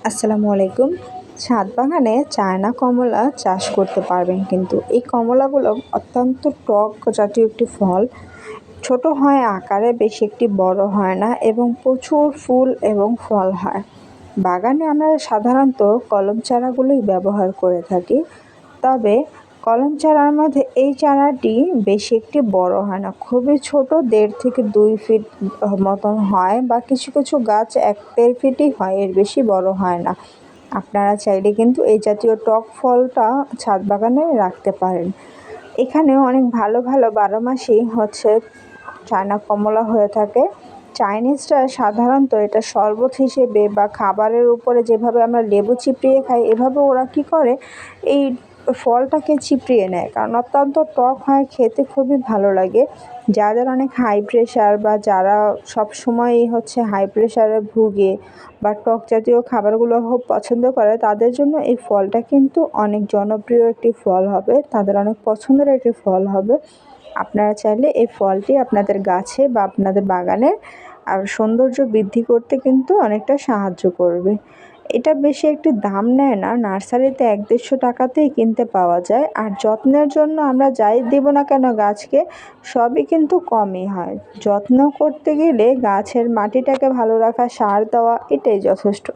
আসসালামু আলাইকুম। ছাদ বাগানে চায়না কমলা চাষ করতে পারবেন, কিন্তু এই কমলাগুলো অত্যন্ত টক জাতীয় একটি ফল। ছোট হয় আকারে, বেশি একটি বড় হয় না এবং প্রচুর ফুল এবং ফল হয়। বাগানে আমরা সাধারণত কলম চারাগুলোই ব্যবহার করে থাকি, তবে কলম চারার মধ্যে এই চারাটি বেশি একটি বড় হয় না, খুবই ছোট, 1.5 থেকে 2 ফিট মতন হয়, বা কিছু কিছু গাছ 1-1.5 ফিটই হয়, এর বেশি বড় হয় না। আপনারা চাইলে কিন্তু এই জাতীয় টক ফলটা ছাদ বাগানে রাখতে পারেন। এখানে অনেক ভালো ভালো 12 মাসই চায়না কমলা হয়ে থাকে। চাইনিজরা সাধারণত এটা শরবত হিসেবে বা খাবারের উপরে যেভাবে আমরা লেবু চিপড়িয়ে খাই, এভাবে ওরা কি করে, এই ফলটাকে চিপড়িয়ে নেয়, কারণ অত্যন্ত টক হয়, খেতে খুবই ভালো লাগে। যাদের অনেক হাই প্রেশার বা যারা সবসময়ই হাই প্রেশারে ভুগে বা টক জাতীয় খাবারগুলো খুব পছন্দ করে, তাদের জন্য এই ফলটা কিন্তু অনেক জনপ্রিয় একটি ফল হবে, তাদের অনেক পছন্দের একটি ফল হবে। আপনারা চাইলে এই ফলটি আপনাদের গাছে বা আপনাদের বাগানে আর সৌন্দর্য বৃদ্ধি করতে কিন্তু অনেকটা সাহায্য করবে। এটা বেশি একটি দাম নেয় না, নার্সারিতে 1-150 টাকাতেই কিনতে পাওয়া যায়। আর যত্নের জন্য আমরা যাই দেব না কেন গাছকে, সবই কিন্তু কমই হয়। যত্ন করতে গেলে গাছের মাটিটাকে ভালো রাখা, সার দেওয়া, এটাই যথেষ্ট।